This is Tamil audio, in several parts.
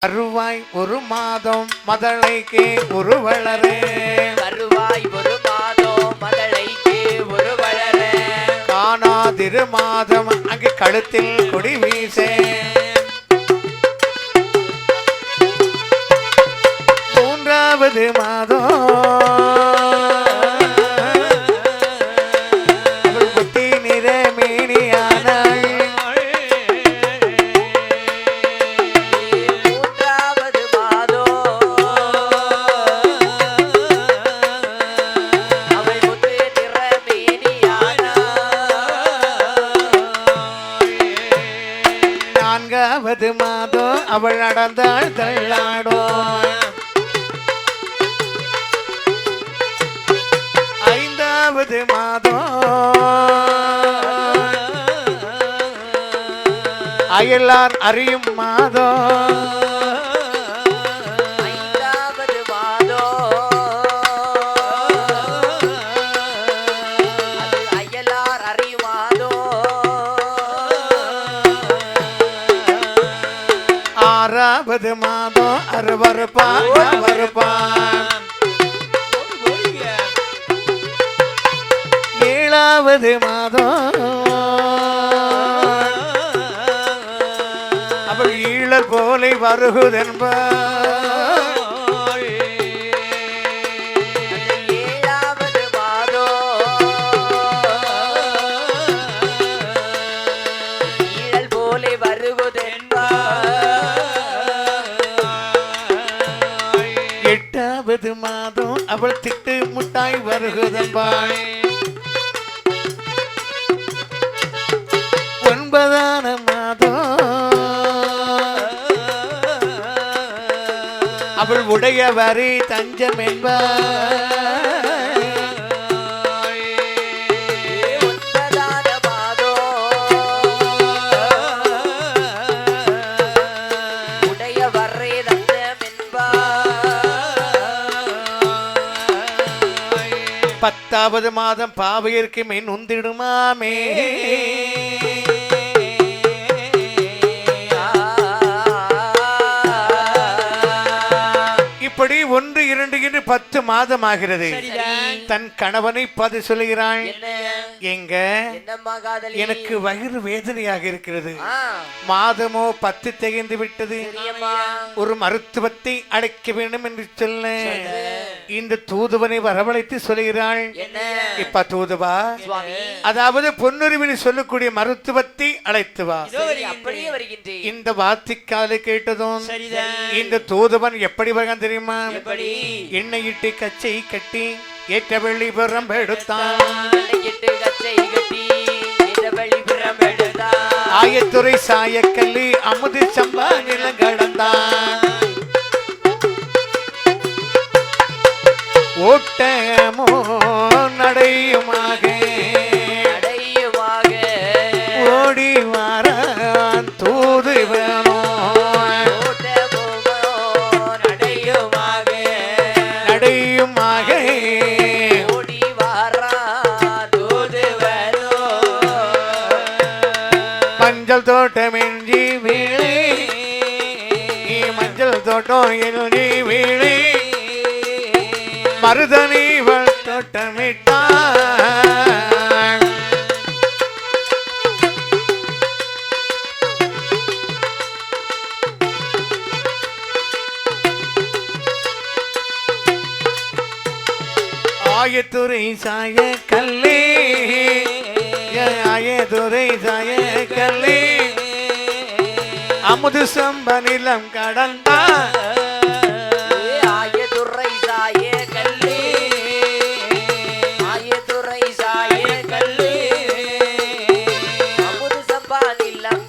வருவாய் ஒரு மாதம் மதளைக்கு ஒரு வளரே, வருவாய் ஒரு மாதம் மதளைக்கு ஒரு வளரே, காணாதிரு மாதம் அங்கு கழுத்தில் கொடி வீசே, மூன்றாவது மாதம் புத்தி நிற மேனியானாள், மூன்றாவது மாதம் அவள் முத்து நிற மேனியானாள், நான்காவது மாதம் அவள் நடந்தாள் தள்ளாடும், ஐந்தாவது மாதம் அயலார் அறியும் மாதம், ஐந்தாவது மாதம் அது அயலார் அறிவாதோ, ஆறாவது மாதம் அறுவறுப்பான் வருப்பான், ஏழாவது மாதம் அவள் ஈழல் போலை வருகுதென்பாள், ஏழாவது மாதம் ஈழல் போலே வருவதென்பாள், எட்டாவது மாதம் அவள் திட்டு முட்டாய் வருகுதென்பாள், ஒன்பதான மாதம் அவள் உடைய வரி தஞ்சம் என்பாள், ஒன்பதான மாதம் உடைய வர்றே தந்தம் என்பாள், பத்தாவது மாதம் பாவையிற்கு மின் உந்திடுமாமே, இப்படி 1, 2 என்று 10 மாதம் ஆகிறது. தன் கணவனை பது சொல்கிறாள், எங்க எனக்கு வயிறு வேதனையாக இருக்கிறது, மாதமோ 10 திகைந்து விட்டது, ஒரு மருத்துவத்தை அடைக்க வேண்டும் என்று சொல்ல இந்த தூதுவனை வரவழைத்து சொல்கிறாள், இப்ப தூதுவா, அதாவது பொன்னுரிமை சொல்லக்கூடிய மருத்துவத்தை அழைத்து வா. இந்த வார்த்தைக்கால கேட்டதும் இந்த தூதுவன் எப்படி வரான் தெரியுமா, எண்ணெயிட்டு கச்சை கட்டி ஏற்ற வெள்ளி புறம் எடுத்தான், ஆயத்துறை சாயக்கல்லி அமுது சம்பா நிலம் கடந்தான், ஓட்டமோ நடையுமாக ஓடி வாரான் தூதுவனோ, நடையுமாக ஓடி வாரான் தூதுவனோ, மஞ்சள் தோட்டம் எஞ்சி வீழே, மஞ்சள் தோட்டம் எஞ்சி வீழே, மருதனி தோட்டமிட்டான், ஆயத்துறை சாய கல்லே, ஆயத்துறை சாய கல்லே, அமுது சம்ப நிலம் கடந்தான், ஆயதுரை சாய கல்லே, ஆயதுரை சாய கல்லே, அமுது சம்பா நிலம்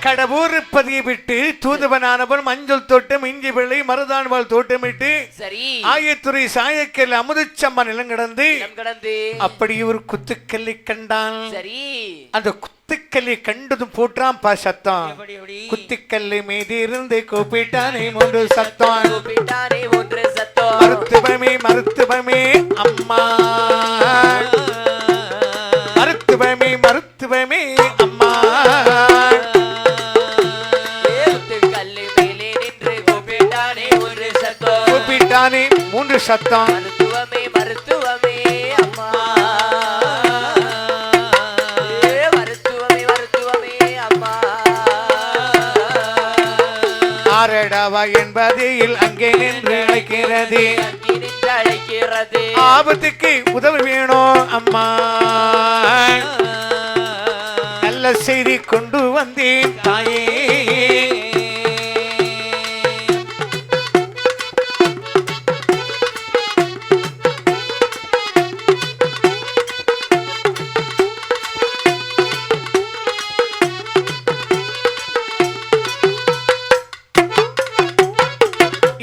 கடவுர் பதியை விட்டு தூதுவனானவன் மஞ்சள் தோட்டம் இஞ்சி வெள்ளை மருதாண்வாள் தோட்டமிட்டு ஆயத்துறை சாயக்கல் அமுதச்சம்பா நிலம் கடந்து அப்படி ஒரு குத்துக்கல்லை கண்டான். அந்த குத்துக்கல்லை கண்டதும் போட்டான் பா சத்தம், குத்துக்கல்லை மீது இருந்து கூப்பிட்டானே ஒன்று சத்தம், மருத்துவமே மருத்துவமே அம்மா, மருத்துவமே மருத்துவமே அம்மா, சத்தம். மருத்துவமே மருத்துவமே அம்மா மருத்துவமே மருத்துவமே அம்மா ஆரடவா என்பதில் அங்கே நின்று அழைக்கிறது. அழைக்கிறது ஆபத்துக்கு உதவி வேணும் அம்மா. நல்ல செய்தி கொண்டு வந்தேன் தாயே.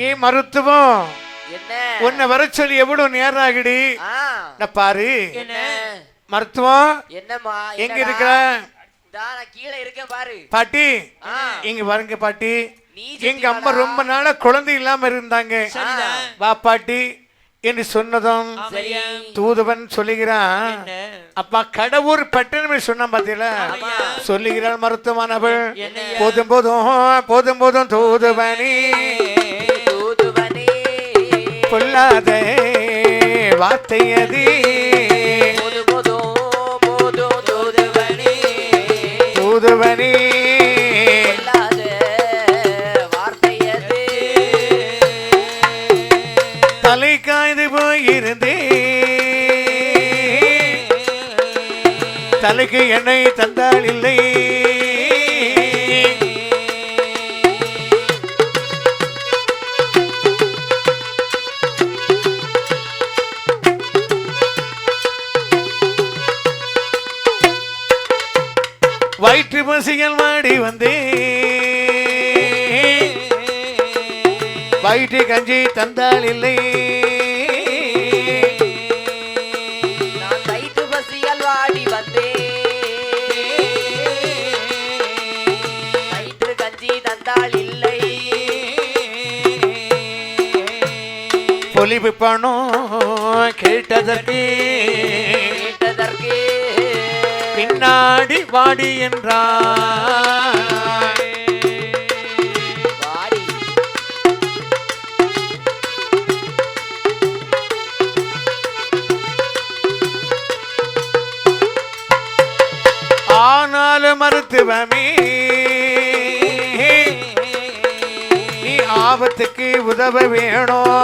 ஏன் மருத்துவம் என்ன உன்னை வர சொல்லி எவ்வளவு நேரம் ஆகுடி? நான் பாரு என்ன மருத்துவம் என்னம்மா எங்க இருக்கிற? நான் கீழே இருக்கேன் பாரு பாட்டி இங்க வருங்க பாட்டி. எங்க அம்மா ரொம்ப நாளா குழந்தை இல்லாம இருந்தாங்க. வா பாட்டி என்று சொன்னதும் தூதுவன் சொல்லுகிறான். அப்பா கடவுர் பட்டணமே சொன்னான் பாத்தீங்களா? சொல்லுகிறாள் மருத்துவமானவள். போதும் போதும் போதும் போதும் தூதுவனே பொல்லாத வார்த்தை அது. தூதுவனே தலை காய்ந்து போயிருந்து தலைக்கு எண்ணெய் தந்தால் இல்லை. வயிற்று பசிகள் வாடி வந்தே வயிற்று கஞ்சி தந்தால் இல்லை. நான் வயிற்று பசியால் வாடி வந்தேன் வயிற்று கஞ்சி தந்தால் இல்லை. பொலிவு பணம் கேட்டதற்கு பின்னாடி வாடி என்றார். ஆனாலும் மருத்துவமே நீ ஆபத்துக்கு உதவ வேணும்.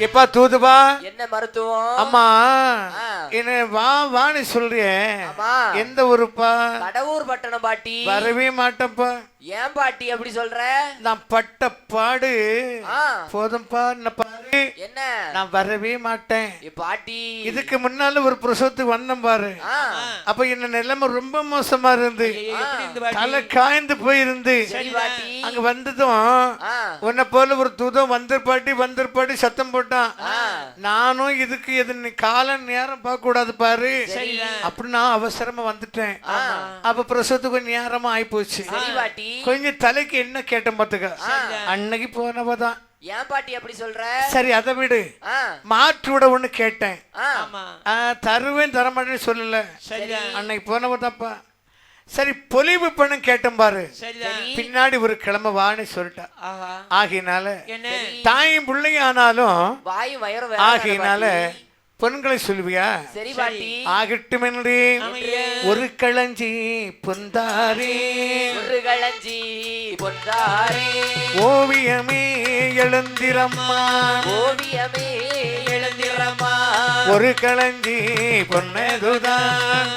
எப்பா தூதுவா என்ன மருத்துவம் அம்மா என்ன வா வான்னு சொல்றேன். எந்த ஊருப்பா? கடவுர் பட்டணம் பாட்டி. வரவே மாட்டேன்ப்பா. ஏன் பாட்டி அப்படி சொல்ற? நான் பட்ட பாடு போதும்பா. பாரு என்ன நான் வரவே மாட்டேன் பாட்டி. இதுக்கு முன்னால ஒரு பிரசவத்துக்கு வந்தேன் பாரு. அப்ப என்ன நிலைமை ரொம்ப மோசமா இருந்து தலை காய்ந்து போயிருந்து அங்க வந்ததும் உன்னை போல ஒரு தூதம் வந்திருப்பாட்டி சத்தம் போட்டான். நானும் இதுக்கு எது கால நேரம் பார்க்க கூடாது பாரு அப்படி நான் அவசரமா வந்துட்டேன். அப்ப பிரசவத்துக்கு கொஞ்சம் நேரமா ஆயி போச்சு. கொஞ்சம் தலைக்கு என்ன கேட்டேன் பாத்துக்க. அன்னைக்கு போனவதான். ஏன் பாட்டி அப்படி சொல்ற? சரி அதை விடு. மாற்று விட ஒண்ணு கேட்டேன். தருவேன் தரமாட்டேன்னு சொல்லல. அன்னைக்கு போனவதாப்பா. சரி பொலிவு பணம் கேட்டேன் பாரு. பின்னாடி ஒரு கிழமை வான்னு சொல்லிட்டா. ஆகினால தாயும் பிள்ளையும் ஆனாலும் ஆகினால பொண்களை சொல்லுவியா? சரி பாட்டி. ஆகட்டுமென்றே ஒரு களஞ்சி பொந்தாரே ஓவியமே எழுந்திரம்மா ஒரு களஞ்சி பொன்னதுதான்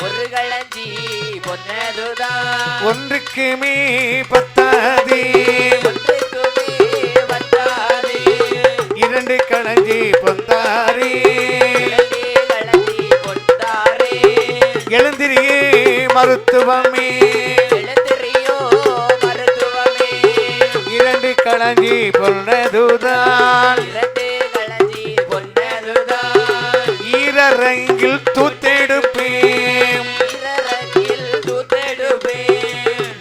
ஒன்றுக்குமே பத்தாதே இரண்டு களஞ்சி பொந்தாரே எழுந்திரியே மருத்துவமே இரண்டு களஞ்சி பொன்னதுதான் ஈரரங்கில் தூத்தெடுப்பேன்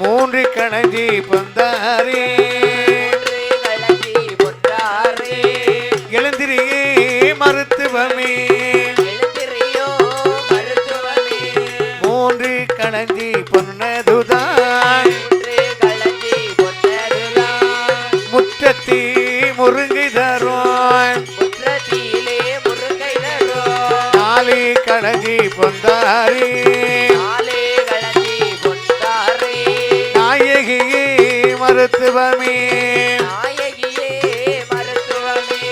மூன்று களஞ்சி பொந்தாரே எழுந்திரியே மருத்துவ களஞ்சி பொந்தாரி நாளே களஞ்சி பொந்தாரி நாயகியே மருத்துவமே நாயகியே மருத்துவமே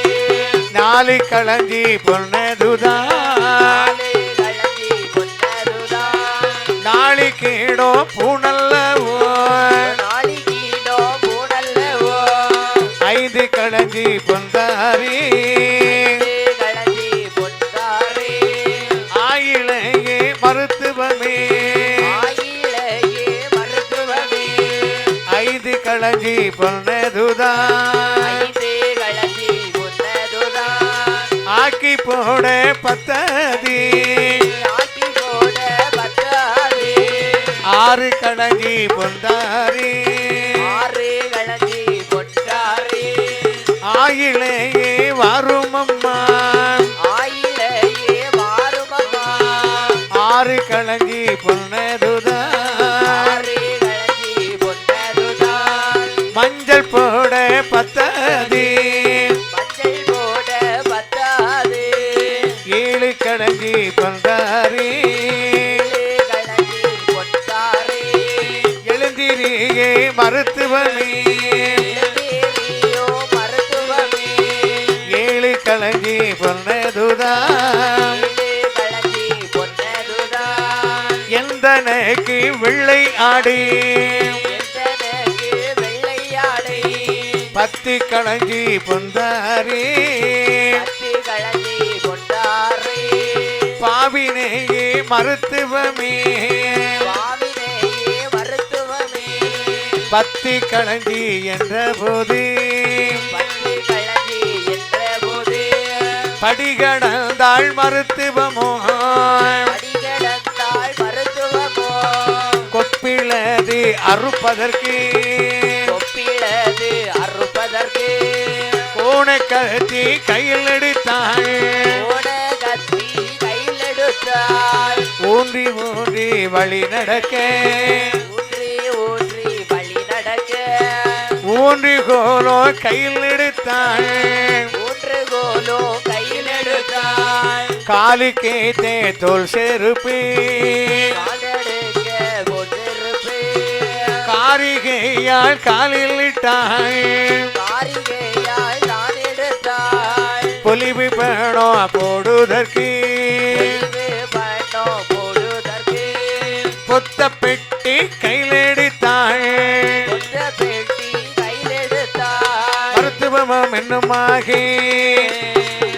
நாளை களஞ்சி பொன்னதுதான் நாளே களஞ்சி பொன்னதுதான் நாளை கீடோ பூனல்லவோ நாளிகீடோ பூனல்லவோ ஐந்து களஞ்சி பொந்தாரி களஞ்சி பொந்தாரி ஆயிழையே மருத்துவமே ஆயிழையே மருத்துவமே ஐந்து களஞ்சி பொன்னதுதான் ஐந்தே களஞ்சி பொன்னதுதான் ஆக்கி போட பத்ததி ஆக்கி போட பத்தாது ஆறு களஞ்சி பொந்தாரி ஆறு களஞ்சி பொன்னாரி ஆயிழையே வரும் அம்மா ஆயிழையே மாறுமம்மா ஆறு களஞ்சி பொன்னதுதான் ஆறு களஞ்சி பொன்னதுதான் மஞ்சள் போட பத்ததி மஞ்சள் போட பத்தாது ஏழு களஞ்சி பொந்தாரி களஞ்சி பொன்னாரி எழுந்திரியே மருத்துவமே தேவியோ மருத்துவமே ஏழு களஞ்சி பொன்னதுதான் களஞ்சி பொன்னதுதான் எந்தனக்கு வெள்ளை ஆடி எந்தனக்கு வெள்ளையாடை பத்தி களஞ்சி பொந்தாரி பத்தி களஞ்சி பொன்னாரி பாவினேயே மருத்துவமே பாவினேயே மருத்துவமே பத்தி களஞ்சி என்ற போது பத்தி களஞ்சி என்ற போது படிகடந்தாள் மருத்துவமோ அடிகடந்தாள் மருத்துவமோ கொப்பிளது அறுப்பதற்கு ஒப்பிளது அறுப்பதற்கு கோணக்கத்தி கையில் எடுத்தாள் ஓட கத்தி கையில் எடுத்தாள் ஊன்றி ஊன்றி வழி நடக்க ஊன்றி ஊன்றி வழி நடக்க ஊன்றி கோலோ கையில் எடுத்தாள் ஊன்றுகோலோ கையில் எடுத்தாள் காலுக்கேத்தே தோல் செருப்பு காலெடுக்க கொண்டிருப்பு காரிகையால் காலில் இட்டாள் காரிகையால் தான் எடுத்தாள் பொலிவு பேணோ போடுதற்கு பொலிவு பண்ணோ போடுதற்கு பொத்த பெட்டி கையில் எடுத்தாள் கொண்ட பெட்டி கையில் எடுத்தாள் மருத்துவமும் என்னுமாகி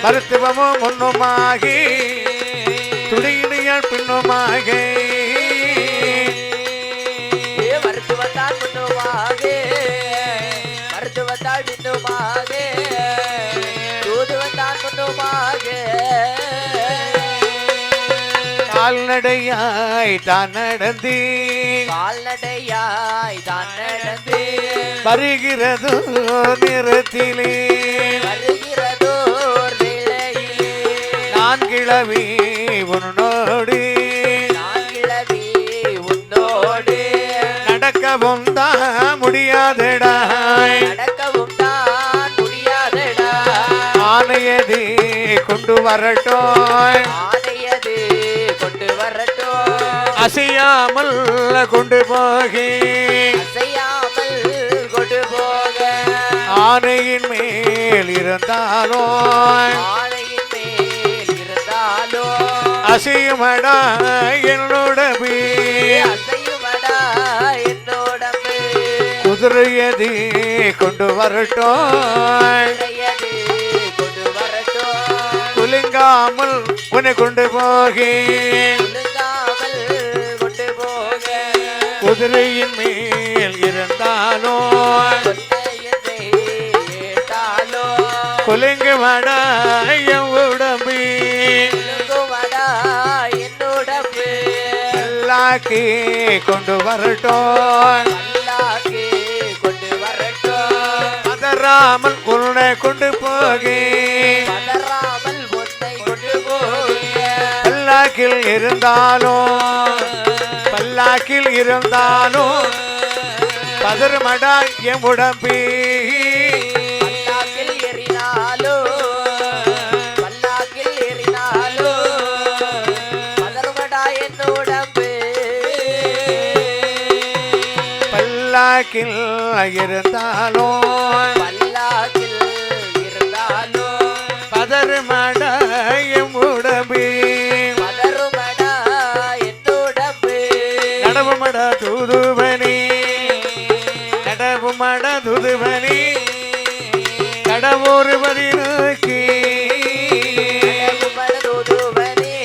மருத்துவமும் ஒன்றுமாகி துடியிடையால் பின்னுமாகி மருத்துவத்தால் முன்னுமாக மருத்துவத்தால் பின்னுமாக தூதுவத்தால் முன்னுமாக கால்நடையாய் தான் நடந்து கால்நடையாய் தான் நடந்து வருகிறதோ நிறத்திலே வருகிறதோர் வேளையிலே நான் கிளவி உன்னோடு நான் கிளவி உன்னோடு நடக்கவும் தான் முடியாதடா நடக்கவும் தான் முடியாதடா ஆணையது கொண்டு வரட்டும் ஆணையது கொண்டு வரட்டும் அசையாமல் கொண்டு போகி அசையாமல் கொண்டு போக ஆணையின் மேல் இருந்தாலோ ஆணையின் மேல் இருந்தாலோ அசையுமடா என்னோட அசையுமடா என்னோடம்பு குதிரையது கொண்டு வரட்டும் உடையது கொண்டு வரட்டும் குலுங்காமல் உன்னை கொண்டு போகி ஒழுங்காமல் கொண்டு போக குதிரையின் மேல் இருந்தாலோ கொண்டையதை ஏட்டாலோ குலுங்குமடா என் உடம்பு ஒழுங்குமடா என்னோடம்பு எல்லாக்கி கொண்டு வரட்டும் அல்லாக்கு கொண்டு வரட்டும் அதராமல் உன்னை கொண்டு போகி பதறாமல் உன்னை கொண்டு போக பல்லாக்கில் இருந்தாலும் பதறுமடா என் உடம்பு பல்லாக்கில் ஏறினாலோ பல்லாக்கில் இருந்தாலும் பல்லாக்கில் இருந்தாலும் பதறுமடா எம் உடம்பே பதறுமடா என்னுடம்பு நடவுமடா தூதுவனே நடவுமடா தூதுவனே கடவுறுவதி நோக்கி நடவுமடதுதுவனே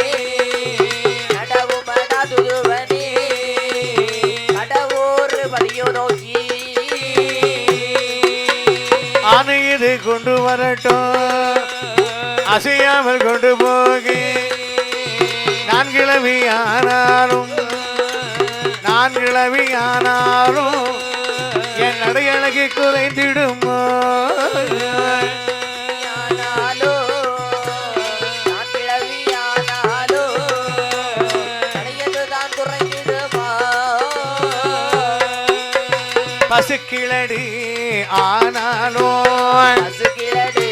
நடவுமடதுதுவனே கடவுர் வழியோ நோக்கி ஆனை இது கொண்டு வரட்டும் அசையாமல் கொண்டு போகி நான் கிளவியானாலும் என் நடையழகி குறைந்திடுமோ ஆனாலோ நான் கிளவியானாலோ அடையதுதான் குறைந்திடுமா பசுக்கிளடி ஆனாலோ பசுகிழடு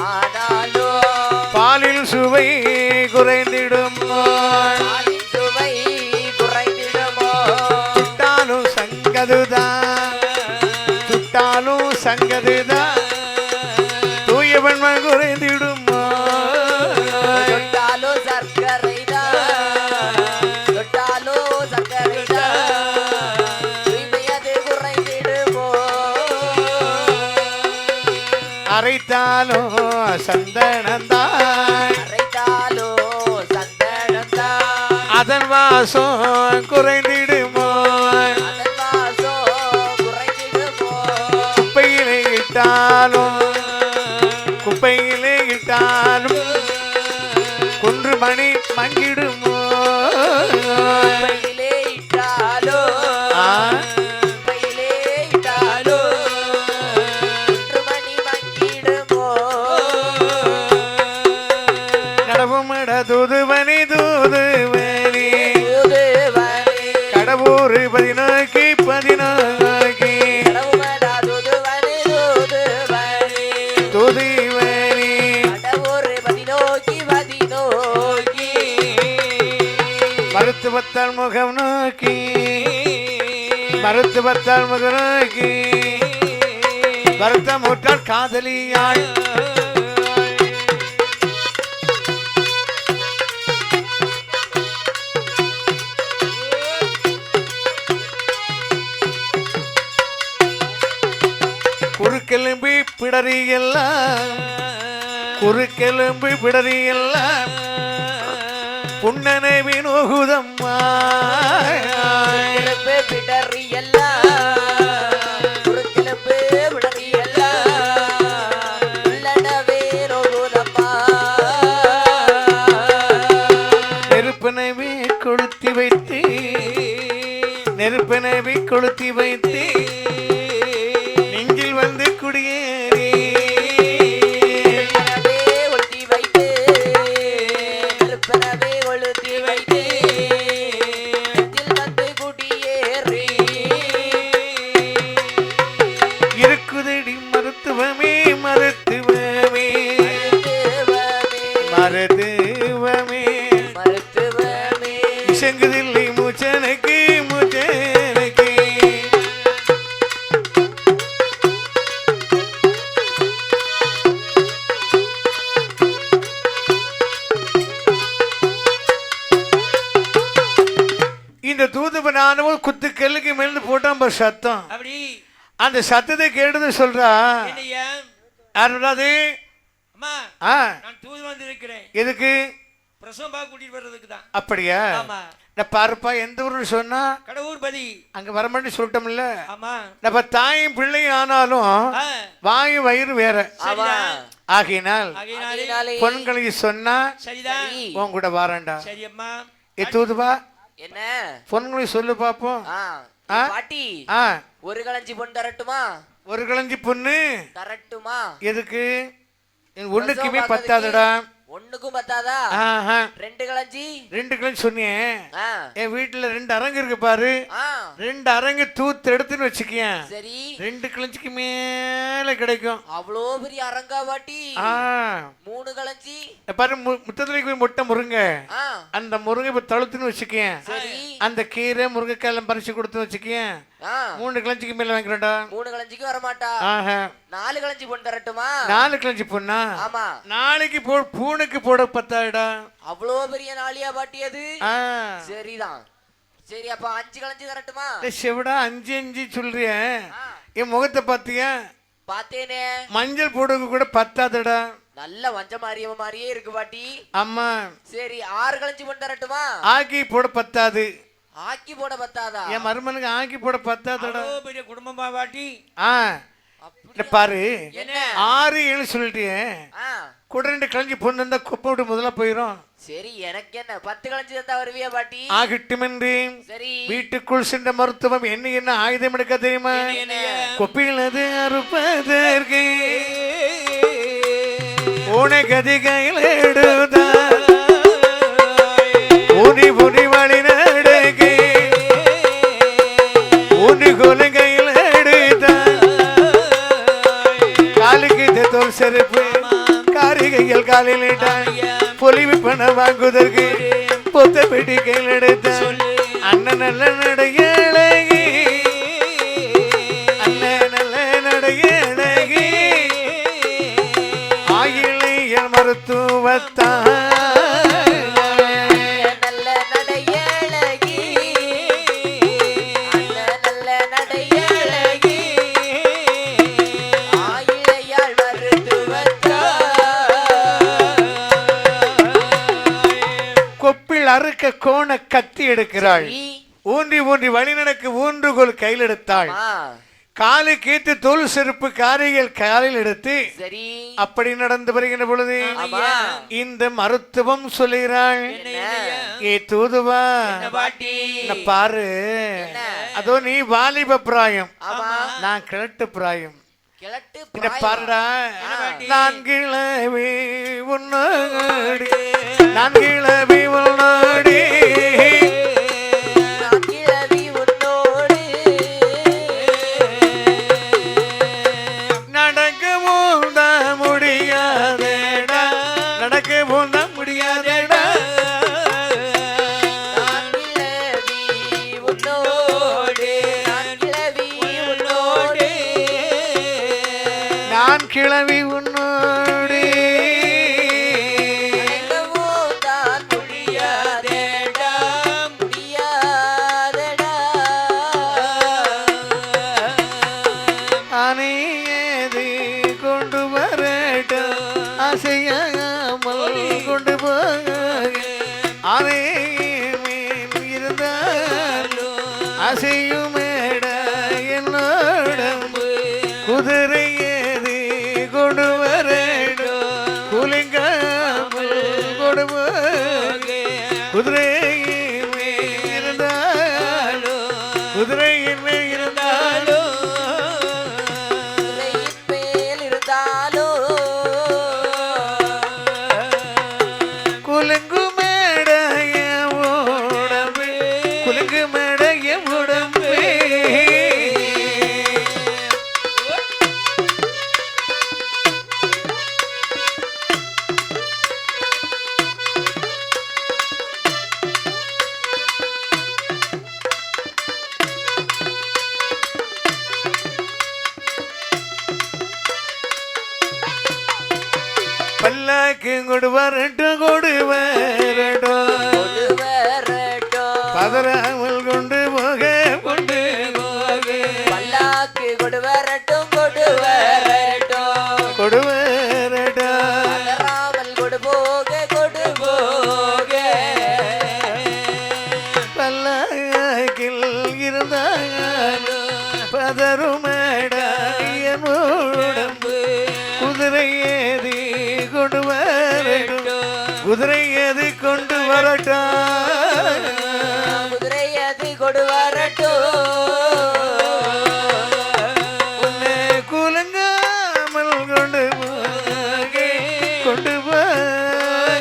ஆனாலோ பாலில் சுவை குறைந்திடுமோ பாலின் சுவை குறைந்திடுமோ சுட்டாலும் சங்கதுதான் தூயவன் குறைந்திடுமோ தொட்டாலோ சர்க்கரைதான் தொட்டாலோ சர்க்கரைதான் தூய்மையது குறைந்திடுமோ அரைத்தாலும் சந்தனந்தான் அரைத்தாலோ சந்தனந்தான் அதன் வாசம் குறைந்திடுமோ அதன் வாசம் குறைந்திடுமோ குப்பையிலே இட்டாலும் குன்று மணி மங்கிடுமோ பையிலே இட்டாலோ ஆ, பையிலே இட்டாலோ ஒன்று மணி மங்கிடுமோ நடவுமட தூதுவனி தூதுவனே கடவுறு 16 கடவுமடா தூதுவனே தூதுவனி கடவுர் பதினோக்கி மருத்துவத்தால் முகம் நோக்கி வருத்தமுற்றால் காதலியாள் குறுக்கெலும்பி பிடரியெல்லாம் புன்னனை வினோகுதம்மா கிளம்பு பிடறி எல்லாம் குறுக்கிளம்பு பிடறி எல்லாம் உள்ளனவே ரோகுதம்மா நெருப்பினவி கொளுத்தி வைத்து நெஞ்சில் வந்து குடியேறி நெருப்பனவே ஒட்டி வைத்து நெருப்பனவே ஒழுத்தி வைத்து நெஞ்சில் வந்து குடியேறி இருக்குதடி மருத்துவமே மருத்துவமே மருத்துவமே இசங்குதில்லை மூச்சனுக்கு இந்த தூதுவனானவள் குத்துக்கல்லுக்கு மேல போட்டான் பாரு சத்தம். அப்படி அந்த சத்தத்தை கேட்டது சொல்றா, என்னையா யாருடாது அம்மா நான் தூது வந்து இருக்கிறேன். எதுக்கு? பிரசவம் பார்க்க கூட்டிட்டு வர்றதுக்கு தான். அப்படியா? ஆமா. நான் பாருப்பா, எந்த ஊர்னு சொன்னா கடவுர்பதி அங்க வரமாட்டேன்னு சொல்லிட்டோம்ல. ஆமா. நம்ம தாயும் பிள்ளையும் ஆனாலும் வாயும் வயிறு வேற. ஆகினால் பொண்களை சொன்னா சரிதான், உன் கூட வாரண்டா. சரி அம்மா. தூதுவா என்ன பொண்களை சொல்லு பாப்போம். பாட்டி ஒரு களஞ்சி பொண்ணு தரட்டுமா? ஒரு களஞ்சி பொண்ணு தரட்டுமா? எதுக்கு? ஒண்ணுக்குமே பத்தாதடா. ஒண்ணுக்கும் பத்தாதா? ரெண்டு களஞ்சி. ரெண்டு களஞ்சி சொன்னேன். என் வீட்டுல ரெண்டு அரங்கு இருக்கு பாரு. ரெண்டு அரங்கு தூத்து எடுத்துன்னு வச்சுக்கேன். சரி. ரெண்டு களஞ்சிக்கு மேல கிடைக்கும். அவ்வளோ பெரிய அரங்கா பாட்டி? மூணு களஞ்சி பாரு. முத்தத்துல முட்டை முருங்கை, அந்த முருங்கை இப்ப தழுத்துன்னு வச்சுக்கேன். அந்த கீரை முருங்கைக்காய் எல்லாம் பறிச்சு கொடுத்து வச்சுக்கேன். மூணு களஞ்சிக்கு மேல வாங்கிக்கிறேன்டா. மூணு களஞ்சிக்கு வர மாட்டா. நாலு களஞ்சி பொண்ணு தரட்டுமா? நாலு களஞ்சி பொண்ணா? ஆமா. நாளைக்கு பூனுக்கு போட பத்தாடா. அவ்வளோ பெரிய நாளியா பாட்டி அது? சரிதான். சரி, அப்ப 5 களஞ்சி தரட்டுமா? செவிடா 5 5 சொல்றிய? என் முகத்தை பாத்தியா? பாத்தேனே. மஞ்சள் போடுக்கு கூட பத்தாதடா. நல்ல மஞ்ச மாரியம்ம மாதிரியே இருக்கு பாட்டி. ஆமா. சரி, 6 களஞ்சி பொண்ணு தரட்டுமா? ஆக்கி போட பத்தாது. ஆக்கி போட பத்தாதா? என் மருமனுக்கு ஆக்கி போட பத்தாதடா. பெரிய குடும்பமா பாட்டி? பாரு, 6 7 சொல்லிட்டியே. கூட 2 களஞ்சி பொண்ணு இருந்தா குப்பை விட்டு முதல்ல போயிரும். சரி, எனக்கு என்ன 10 களஞ்சி தந்தா வருவியா பாட்டி? ஆகட்டுமென்றி. சரி. வீட்டுக்குள் சென்ற மருத்துவம் என்ன ஆயுதம் எடுக்க தெரியுமா? கொப்பிலது அறுப்பதற்கு உனகதி கையில் எடுதா உனி புனி வழி நடக்கு உனி கொலை கையில் எடுதா காலுக்கு தோல் செருப்பு காரிகைகள் காலில் பொலிவு பணம் வாங்குவதற்கு பொத்த பெட்டி கையில் எடுத்த அண்ணன் நல்ல நடையழகி, அண்ணன் நல்ல நடையழகி ஆகிய மருத்துவத்தான் அறுக்க கோண கத்தி எடுக்கிறாள். ஊன்றி ஊன்றி வழி நடக்க ஊன்றுகோல் கையில் எடுத்தாள். காலு கேத்து தோல் செருப்பு காரிகள் காலில் எடுத்து அப்படி நடந்து வருகின்ற பொழுது இந்த மருத்துவம் சொல்லுகிறாள். ஏ தூதுவா, பாரு, அதோ நீ வாலிப பிராயம், நான் கிழட்டு பிராயம். பாருடா, நான் கிளவி உன்னாடி, நான் கிளவி உன்னாடி, நடக்கவும் தான் முடியாதேடா, நடக்கவும் தான் முடியாதேடா. நான் கிளவி உன்னோடு அணையது கொண்டு வரட்டும், அசையாமல் கொண்டு போக அணையமேல் இருந்தாலும் அசையுமேட என்னோட குதிரை கொண்டு வரட்டும், குலிங்காமல் கொண்டு போக குதிரையின் இருந்தாலும் குதிரையின் இருந்தாலும் குலுங்கு மேடைய உடம்பு, குலுங்கு மேடைய உடம்பு. பல்லாக்கு கொடு வரட்டும், கொடு வரட்டும், பதறாமல் கொண்டு போக கொண்டு போக. பல்லாக்கு கொடு வரட்டும், கொடு வரட்டும், கொடு வரட்டும், பதறாமல் கொடு போக கொடு போக. பல்லாக்கில் இருந்தாலும் பதறுமேட என் உடம்பு, குதிரை ஏறி கொண்டு வரட்டும், குதிரை எது கொண்டு வரட்டும், குதிரை எது கொண்டு வரட்டும். உன்னை குலுங்காமல் கொண்டு போக கொண்டு போக.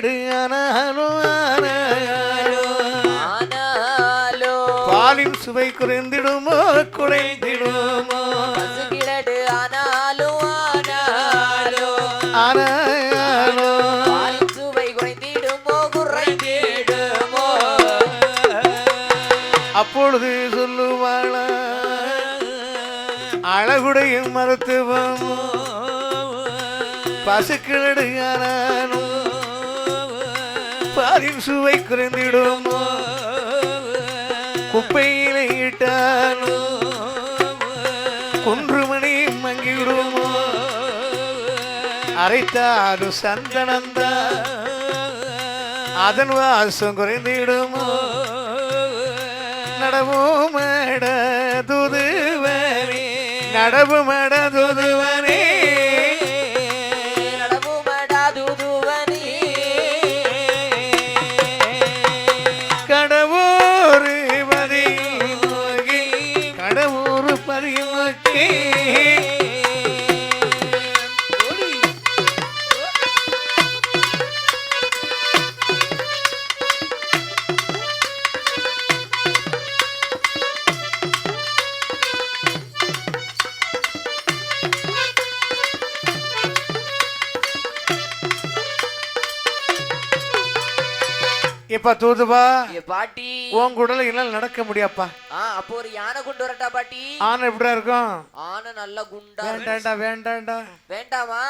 பசுக்கிழடு ஆனாலோ பாலின் சுவை குறைந்திடுமோ குறைந்திடுமோ பசுக்கிழடு ஆனாலோ பாலின் சுவை குறைந்திடுமோ குறைந்திடுமோ அப்பொழுது சொல்லுவாளா அழகுடைய மருத்துவம் பசுக்கிழடு ஆனாலும் பாலின் சுவை குறைந்திடுமோ குப்பையிலே இட்டாலும் குன்றுமணி மங்கிடுமோ அரைத்தாலும் சந்தனந்தா அதன் வாசம் குறைந்திடுமோ நடவுமட துதுவனே நடவுமட துதுவனே கடவுரு பதிமுகி கடவுரு பதிமுகி இப்ப தூதுவா பாட்டி உன் குடல என்னால நடக்க முடியாப்பா. அப்போ ஒரு யானை கொண்டு வரட்டா பாட்டி? ஆனை எப்படியா இருக்கும்? ஆனை நல்ல குண்டா. வேண்டாண்டா வேண்டாண்டா. வேண்டாமா?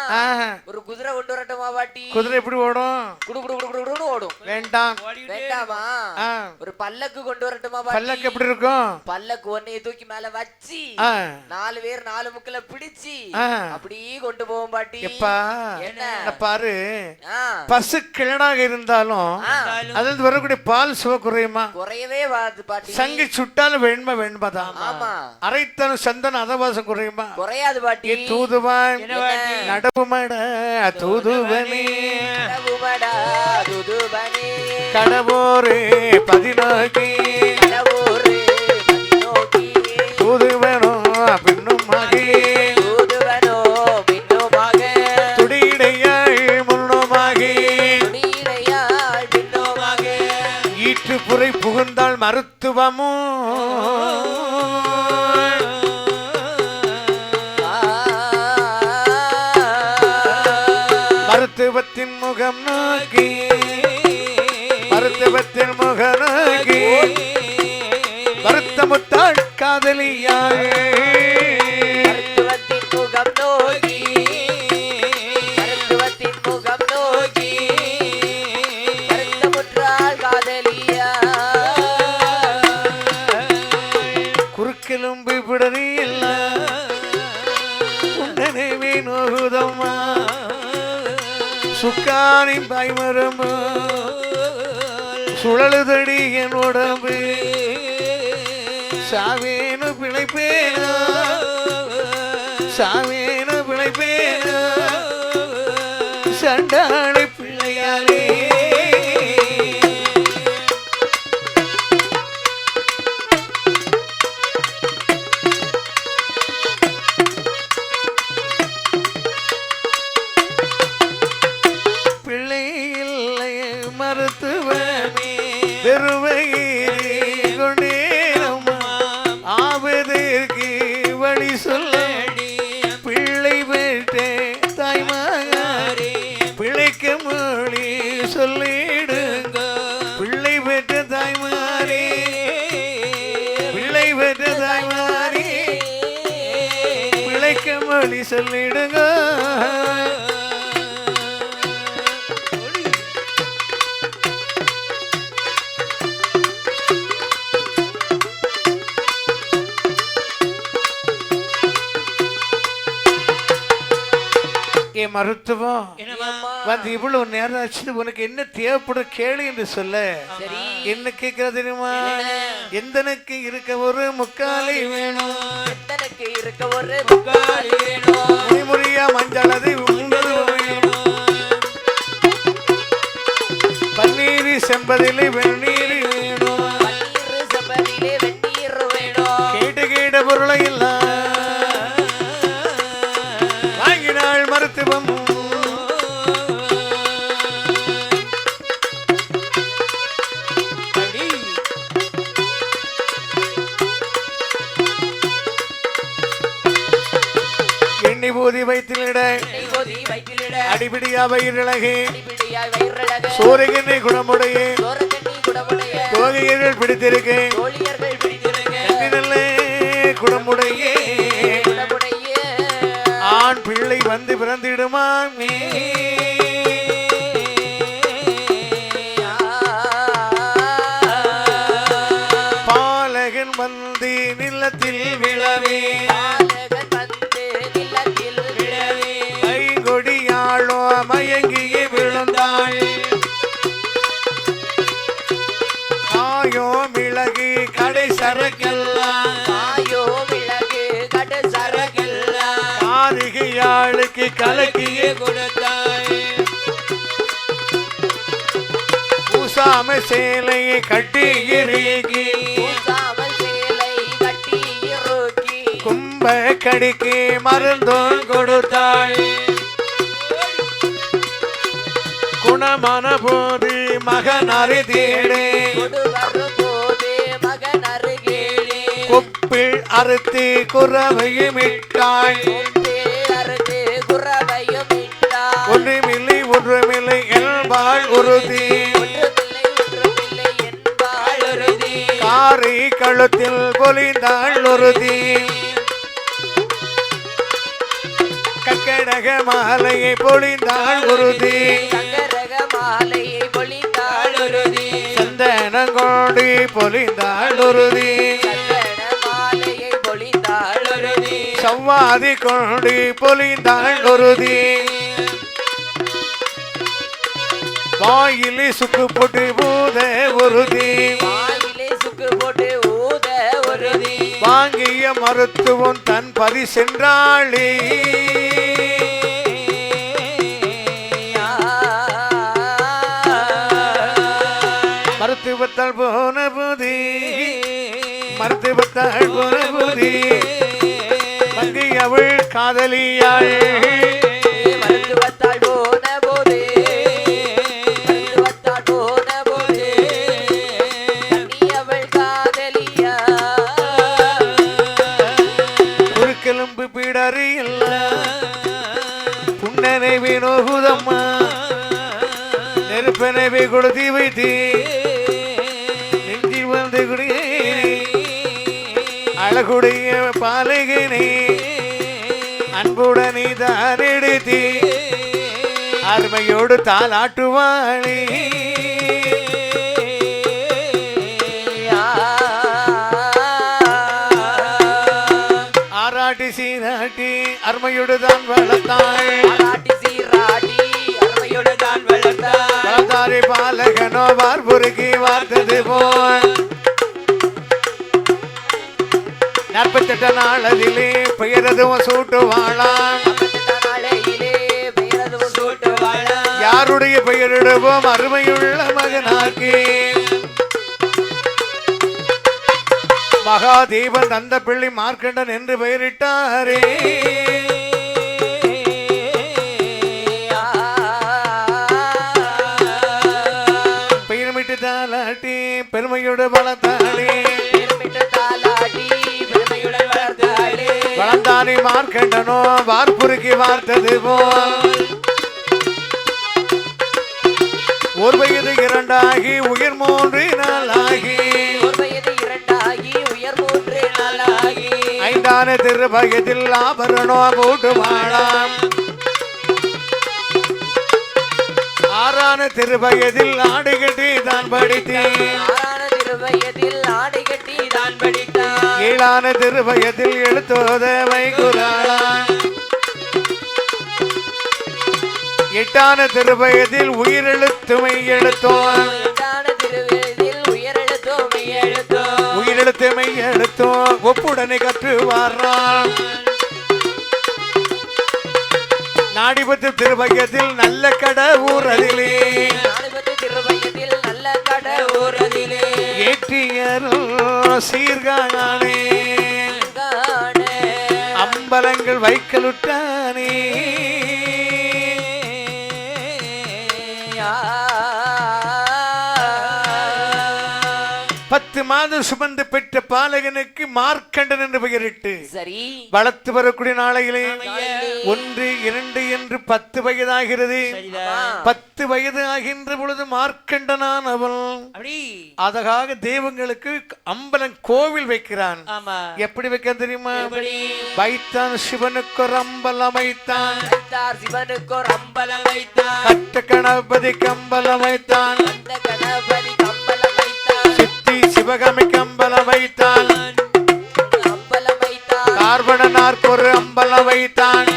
ஒரு குதிரை கொண்டு வரட்டுமா பாட்டி? குதிரை எப்படி ஓடும்? குடு குடு குடு குடு ஓடும். வேண்டாம். வேண்டாமா? ஒரு பல்லக்கு கொண்டு வரட்டுமா பாட்டி? பல்லக்கு எப்படி இருக்கும்? பல்லக்கு ஒன்னைய தூக்கி மேல வச்சி 4 பேர் 4 முக்கல பிடிச்சி அப்படியே கொண்டு போவோம் பாட்டி. எப்பா என்ன பாரு, பசு கிழடாக இருந்தாலும் அதில் வரக்கூடிய பால் சுவை குறையுமா? குறையவே வாது பாட்டி. சங்கி சுட்டாலும் வெண்மை வெண்மைதான். அரைத்தாலும் சந்தன அதவாசம் குறையுமா? குறையாது பாட்டி. தூதுவான் நடவுமட தூதுவனே கடவோரே பதினோக்கி தூதுவனோ பின்னுமாகி துடியிடையாய் முன்னுமாகி புரை புகுந்தால் மருத்துவமும் மருத்துவத்தின் முகம் நோக்கி மருத்துவத்தின் முகம் நோக்கி வருத்தமுத்தாள் காதலியாய் மருத்துவத்தின் முகம் நோக்கி மருத்துவத்தின் முகம் நோக்கி வருத்தமுற்றாள் காதலியா குறுக்கெலும்பு பிடரி இல்ல உடனே நோகுதம்மா சுக்கானி பாய்மரம்பு சுழலுதடி என் உடம்பு சாவேனு பிழைப்பேனா சாவேனு பிழைப்பேனா சண்டாளி பிள்ளையாரே மருத்துவமே பெருமையிலே கொண்டேனம்மா ஆவதற்கு வழி சொல்லடி பிள்ளை பெற்ற தாய்மாரே பிள்ளைக்க மொழி சொல்லிடுங்க பிள்ளை பெற்ற தாய்மாரே பிள்ளை பெற்ற தாய்மாரே பிள்ளைக்க மொழி சொல்லிடுங்க மருத்துவம் வந்து இவ்வளவு நேரம் ஆச்சு உனக்கு என்ன தேவைப்படும் கேளு என்று சொல்ல என்ன கேட்கிறது தெரியுமா? எந்தனுக்கு இருக்க ஒரு முக்காலி வேணும் எந்தனுக்கு இருக்க ஒரு முக்காலி வேணும் முறியா மஞ்சளது உண்டது வேணும் பன்னீர் செம்பதிலே வெந்நீர் வேணும் பன்னீர் செம்பதிலே வெந்நீர் வேணும் கேட்டு கேட்ட பொருளை இல்ல மருத்துவம் எண்ணெய் ஊதி வைத்திலிட அடிபிடியா வயிறிழகே சோறுகிண்ணை குணமுடைய தோகையர்கள் பிடித்திருக்கேன் குணமுடைய ஆண் பிள்ளை வந்து பிறந்திடுமாமே பாலகன் வந்து நிலத்தில் விழவே ஐங்கொடியாளோ மயங்கியே விழுந்தாள் காயோ மிளகு கடை சரக்கெல்லாம் காரிகையாளுக்கு கலக்கியே கொடுத்தாள் பூசாம சேலையை கட்டி இறுக்கி கும்ப கடிக்கு மருந்தோன் கொடுத்தாள் குணமான போது மகன் அறுதேடே கொப்பில் அறுத்து குறவையும் இட்டாள் ஒன்றுமில்லை என்பாள் உறுதி காரி கழுத்தில் பொலிந்தாள் உறுதி கக்கடக மாலையை பொழிந்தாள் உறுதி சந்தனங்கோடி பொலிந்தாள் உறுதி சவ்வாதி கொண்டு பொலிந்தாள் உறுதி வாயிலே சுக்கு போட்டு ஊத உறுதி வாங்கிய மருத்துவம் தன் பரி சென்றாளே மருத்துவத்தால் போன போதே மருத்துவத்தால் போன போதே மங்கை அவள் காதலியாள் குறுக்கெலும்பு பீடறி இல்ல புன்னனை வினோகுதம்மா நெருப்பனவை கொடுத்தி வைத்து நெஞ்சில் வந்து குடியே அழகுடைய பாலகனே அன்புடனே தான் எடுத்து அருமையோடு தாலாட்டுவாளே ஆராட்டி சீராட்டி அருமையோடு தான் வளர்த்தாள் வளர்த்தாரி பாலகனோ வார்புருக்கி வார்த்தது போல் 48 நாளதிலே பெயரதும் சூட்டுவாளாம் யாருடைய பெயரிடுவோம் அருமையுள்ள மகனாக்கி மகாதேவன் தந்த பிள்ளை மார்க்கண்டன் என்று பெயரிட்டாரே பெயர்மிட்டு தாலாட்டி பெருமையோடு வளர்த்தாளே வளர்ந்தானே மார்க்கண்டனோ வார்புருக்கி வார்த்தது போல் ஒரு வயது இரண்டாகி உயிர் 3 நாளாகி ஐந்தான திருபயத்தில் ஆபரணோ போட்டுவாளாம் ஆறான திருபயத்தில் ஆடு கட்டி தான் படித்தேன் ஏழான திருபயத்தில் எழுத்தோத வைகுறாளாம் எட்டான திருபயத்தில் உயிரெழுத்துமை எழுத்தோம் உயிரெழுத்துமை எழுத்தோம் ஒப்புடனே கற்றுவாராம் நாடிபத்து திருபயத்தில் நல்ல கடை ஊரதிலே ஏற்றியரும் சீர்காணே அம்பலங்கள் வைக்கலுட்டானே 10 மாதம் சுமந்து பெற்ற பாலகனுக்கு மார்க்கண்டன் என்று பெயரிட்டு சரி வளர்த்து வரக்கூடிய நாளையிலே 1 2 என்று 10 வயதாகிறது. 10 வயது ஆகின்ற பொழுது மார்க்கண்டனானவன் அதற்காக தெய்வங்களுக்கு அம்பலம் கோவில் வைக்கிறான். எப்படி வைக்க தெரியுமா? வைத்தான் சிவனுக்கு ஒரு அம்பலம் வைத்தான், சிவனுக்கு ஒரு அம்பலம் வைத்தான், கட்ட கணபதிக்கு அம்பலம் வைத்தான், கணபதி அம்பலம் வைத்தான், சித்தி சிவகாமிக்கு அம்பலம் வைத்தான், அம்பலம் வைத்தான், கார்பணனார்க்கு ஒரு அம்பலம் வைத்தான்,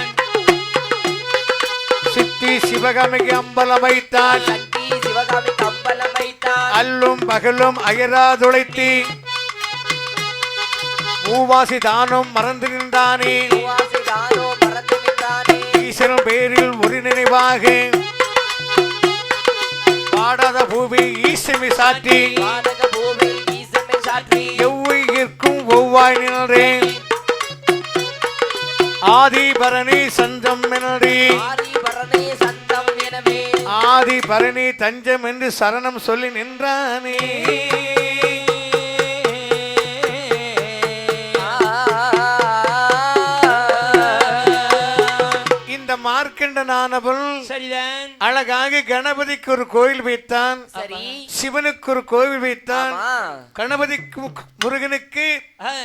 சித்தி சிவகாமிக்கு அம்பலம் வைத்தான், சக்தி சிவகாமிக்கு அம்பலம் வைத்தான், அல்லும் பகலும் அயராதுழைத்தி மூவாசி தானும் மறந்து நின்றானே, ஈசனும் பேரில் ஒரு நினைவாக பாடாத பூவி ஈசமை சாற்றி எவ்வுயிர்க்கும் ஒவ்வாய் நின்றேன் ஆதிபரணி சந்தம் எனறி ஆதிபரணி தஞ்சம் என்று சரணம் சொல்லி நின்றானே. மார்க்கண்டனானவன் அழகாக கணபதிக்கு ஒரு கோயில் வைத்தான், சிவனுக்கு ஒரு கோவில் வைத்தான், கணபதிக்கு முருகனுக்கு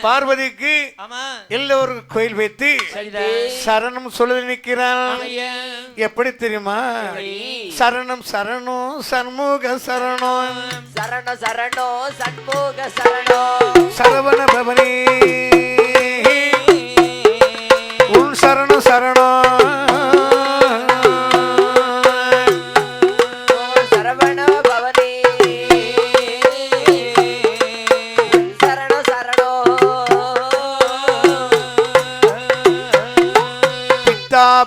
பார்வதிக்கு எல்லோரும் கோயில் வைத்து சரணம் சொல்ல நிற்கிறான். எப்படி தெரியுமா? சரணம் சரணோ சண்முக சரணோ சரண சரணோ சண்முக சரணோ சரவண பவனே உன் சரணம் சரணோ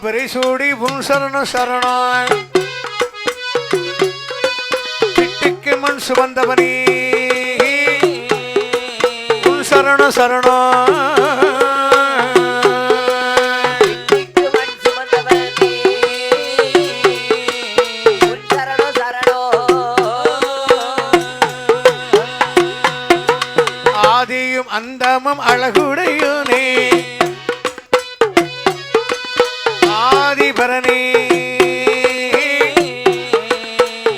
பரிசூடி உன் சரண சரணோ சிட்டிக்கு மண் சுமந்தவனே உன் சரண சரணோ ஆதியும் அந்தமும் அழகுடையோனே ஆதிபரணி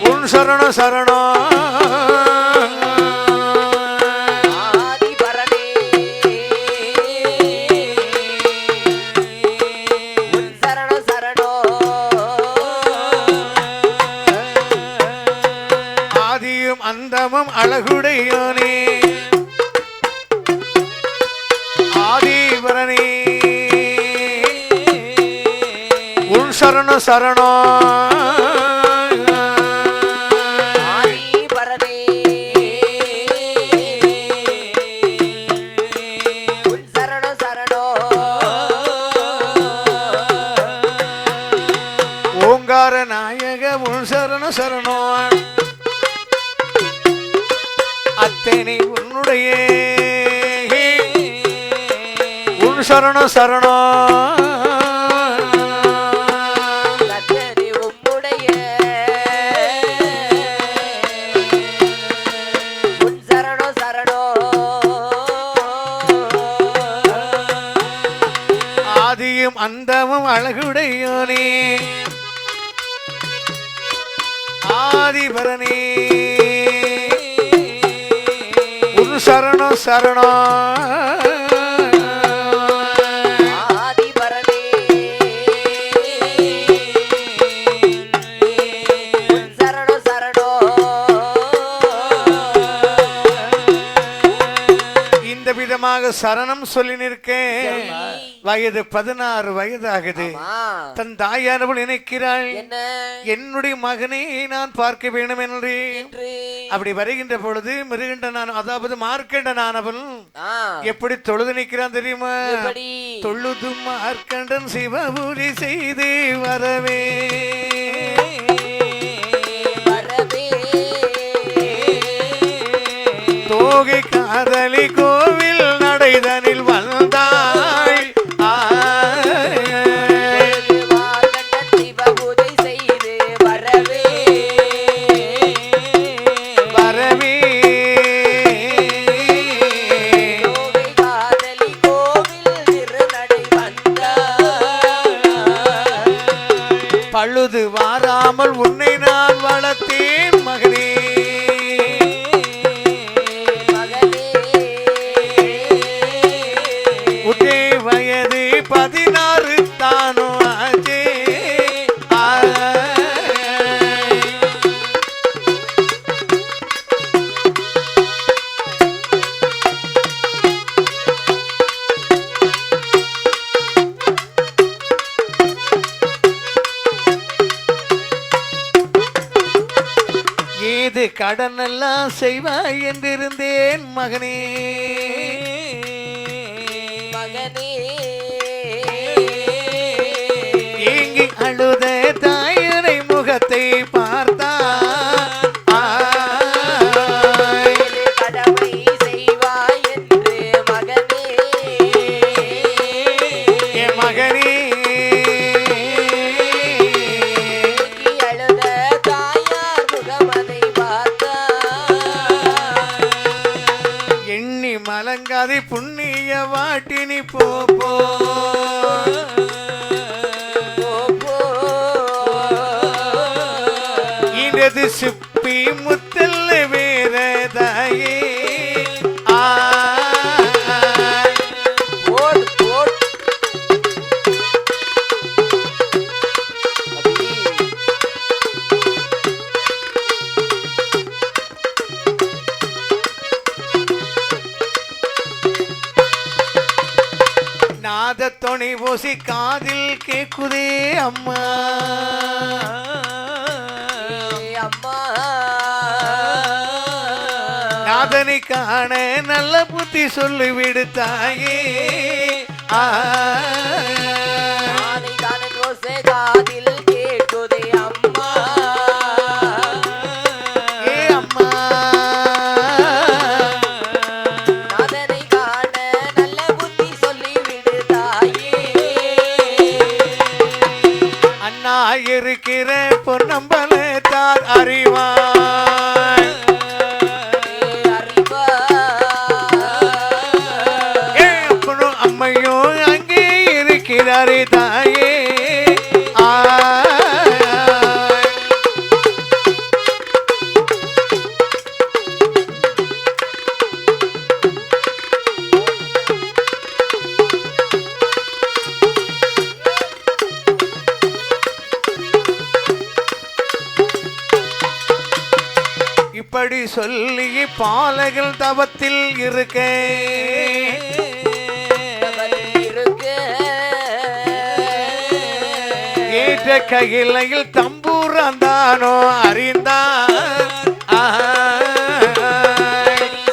உன் சரண சரணோ ஆதிபரணி உன் சரண சரணோ ஆதியும் அந்தமும் அழகுடையோனே ஆதிபரணி சரண சரணோ ஆதிபரணி உன் சரண சரணோ ஓங்கார நாயக உன் சரண சரணோ அத்தனை உன்னுடைய உன் சரண சரணோ அந்தமும் அழகுடையோனே ஆதிபரணி உன் சரணோ சரணோ ஆதிபரணி உன் சரண சரணோ இந்த விதமாக சரணம் சொல்லி நிற்கேன். வயது 16 வயதாகுது. தன் தாயானவள் நினைக்கிறாள், என்னுடைய மகனை நான் பார்க்க வேண்டும் என்று. அப்படி வருகின்ற பொழுது மிருகண்டனான அதாவது மார்க்கண்டனானவன் எப்படி தொழுது நிற்கிறான் தெரியுமா? தொழுது மார்க்கண்டன் சிவபூஜை செய்து வரவே தோகை காதலி கோவில் நடைதனில் வந்தாள். வரவே கடன் எல்லாம் செய்வாய் என்றிருந்தேன் மகனே மகனே ஏங்கி அழுத தாயரை முகத்தை பார்த்தான் கடமை செய்வாய் என்று மகனே என் மகனே அழுத தாயார் முகமதை பார்த்தான் எண்ணி மலங்காதை புண்ணிய வாட்டினி போ போ இனது சிப்பி முத்தல்ல வேறதாயே நாத துணை ஓசி காதில் கேக்குதே அம்மா அம்மா நாதனை காண நல்ல புத்தி சொல்லி விடுத்தாயே நானை காணன் ஓசை காதில் கேட்குதே அம்மா ஏ அம்மா நாதனை காண நல்ல புத்தி சொல்லி விடுதாயே அண்ணா இருக்கிற பொன்னம்பல தார் அறிவாய் அறிவா ஏ அப்பனும் அம்மையும் அங்கே இருக்கிறாரே தாயே இப்படி சொல்லி பாலகள் தவத்தில் இருக்க ஏற்ற கையிலையில் தம்பூரந்தானோ அறிந்தார்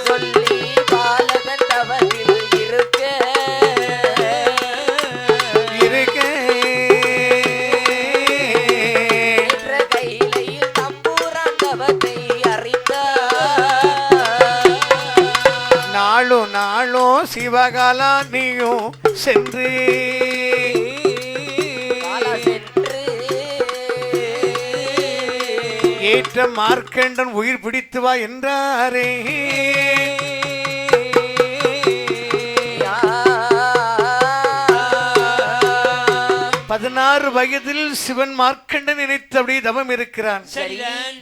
சொல்லி பாலகன் தவத்தில் இருக்க இருக்க கையிலையில் தம்பூரான் தவத்தை நாளும் நாளும் சிவகாலா நீயும் சென்று ஏற்ற மார்க்கண்டன் உயிர் பிடித்து வா என்றாரே 16 வயதில் சிவன் மார்க்கண்டன் நினைத்து அப்படியே தவம் இருக்கிறான்.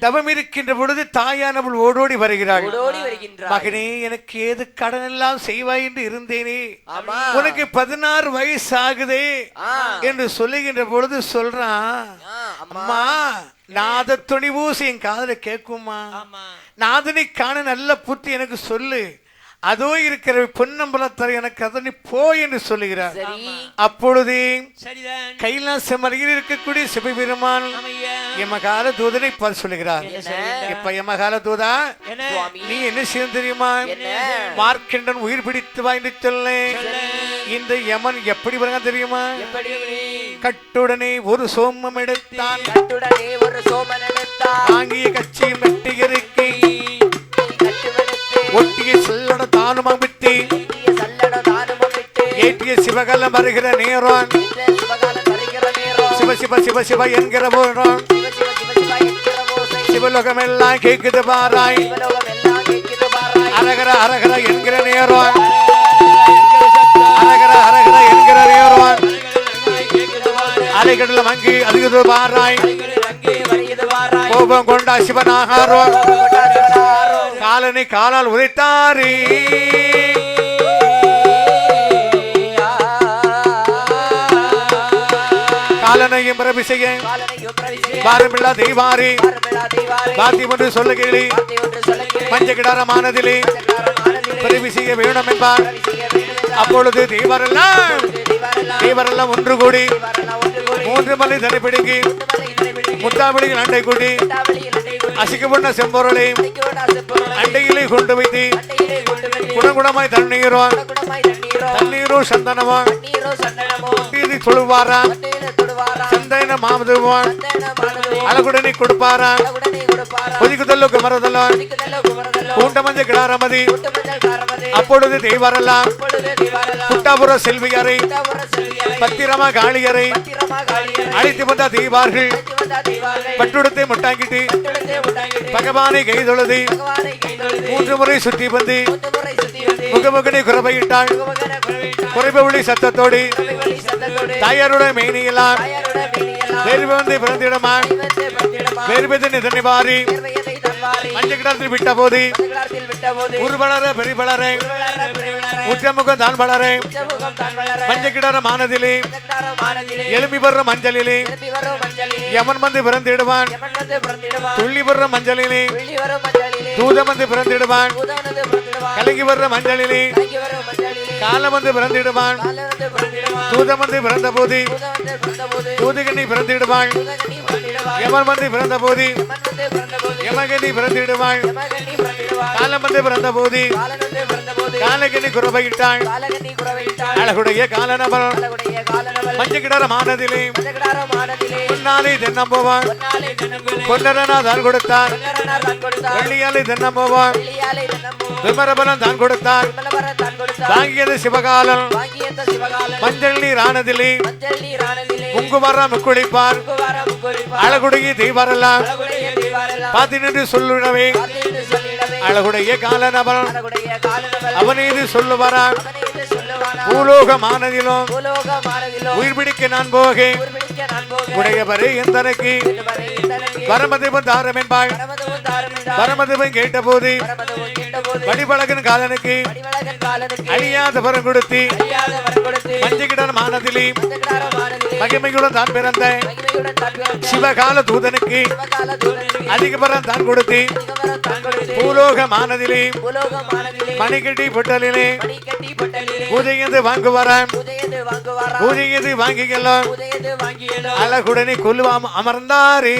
தவம் இருக்கின்ற பொழுது தாயானவள் ஓடோடி வருகிறாள். மகனே, எனக்கு ஏது கடன் எல்லாம் செய்வாய் என்று இருந்தேனே, உனக்கு 16 வயசு ஆகுதே என்று சொல்லுகின்ற பொழுது சொல்றான், அம்மா நாத துணிவூசி என் காதல கேட்குமா, நாதனை காண நல்ல புத்தி எனக்கு சொல்லு, அதோ இருக்கிற பொன்னம்பலத்தர் எனக்கு அதனை போ என்று சொல்லுகிறார். அப்பொழுது கைலாச மலையில் இருக்கக்கூடிய சிவபெருமான் யமகால தூதனை பார்த்து சொல்லுகிறார், இப்ப யமகால தூதா நீ என்ன செய்ய தெரியுமா, மார்க்கண்டன் உயிர் பிடித்து வா என்று சொல்ல. இந்த யமன் எப்படி வருங்க தெரியுமா, கட்டுடனே ஒரு சோமம் எடுத்தான், தாங்கிய கட்சியும் வெட்டியருக்கு ஒட்டிய செல்லட தானும் அமைத்து ஏற்றிய சிவகலம் வருகிற நேரம் சிவ சிவ சிவ சிவ என்கிற போறான். சிவலோகம் எல்லாம் கேட்குது பாராய், அரகர அரகர என்கிற நேரம், அரகர அரகர என்கிற நேரம், அலைகடல மங்கி அதுகுது பாராய். கோபம் கொண்டா சிவனாகாரோ காலனை காலால் உதைத்தாரே. காலனையும் பிரபி செய்ய பாரமில்லா தெய்வாரி பாத்தி ஒன்று சொல்ல கேளி மஞ்ச கிடாரமானதிலே பிரபி செய்ய வேணும் என்பார். அப்பொழுது தேவரெல்லாம் ஒன்று கூடி 3 மலை தனி பிடுங்கி முத்தாவளியில் அண்டை கூடி அசிக்கப்பட்ட செம்பொருளை அண்டையிலே கொண்டு வைத்து குடங்குடமாய் தண்ணீரும் தண்ணீரும் சந்தனமும் இது தொழுவாராம் சந்தன மாமதுவும் அழகுடனே கொடுப்பாராம் ஒதுக்குதல்லோ குமரதெல்லாம் கூண்ட மஞ்சள் கிடாரமதி அப்பொழுது தெய்வரெல்லாம் புட்டாபுர செல்வியரை பத்திரமா காளியரை அழைத்து வந்த தெய்வார்கள் பட்டுடத்தை முட்டாங்கிட்டு பகவானை கைதொழுது 3 முறை சுற்றி வந்து முகமுகனை குறவையிட்டாள் குறைபவழி சத்தத்தோடு தாயாருடைய மேனியெல்லாம் வேறு வந்து பிறந்திடமான் வேறு நிதனை மாறி மஞ்சள் கிடத்தில் விட்ட போது உருவளர பெரிவளர உச்சமுகம் தான் வளர மஞ்சள் கிடற மானதிலே எலும்பி வர்ற மஞ்சளிலே யமன் வந்து பிறந்திடுவான் துள்ளி வர்ற மஞ்சளிலே தூதம் வந்து பிறந்திடுவான் கலங்கி வர்ற மஞ்சளிலே காலம் வந்து பிறந்திடுவான் தூதம் வந்து பிறந்த போது தூதுகண்ணி பிறந்திடுவான் யமன் வந்து பிறந்த போது யமகனி பிறந்திடுவாள் காலம் வந்து பிறந்த போது காலகனி குறவையிட்டாள் அழகுடைய காலனவள் மஞ்சள் கிடற மானதிலே பொன்னாலை தென்னம் போவான் பொன்னரனா தான் கொடுத்தார் வெள்ளியாலை தென்னம் போவான் விமரபலம் தான் கொடுத்தார் வாங்கியது சிவகாலம் மஞ்சள் நீர் ஆனதிலே குங்குமரம் முக்குளிப்பார் அழகுடைய தெய்வரெல்லாம் பார்த்து நின்று சொல்லுடவே அழகுடைய காலனவன் அவனீது சொல்லுவாரான் பூலோகமானதிலும் உயிர் பிடிக்க நான் போக உடையவரே எந்தனக்கு பரமதேவன் தாரம் என்பாள் பரமதேவன் கேட்ட போது வடிபழகன் காலனுக்கு அழியாத வரம் கொடுத்து மஞ்சகிடன் மானதிலே மகிமையுடன் தான் பிறந்த சிவகால தூதனுக்கு அதிக வரம் தான் கொடுத்து பூலோகமானதிலே மணிக்கட்டி பொட்டலிலே பூஜையது வாங்குவாராம் பூஜையது வாங்கிக்கலாம் அழகுடனே கொல்லுவாம் அமர்ந்தாரே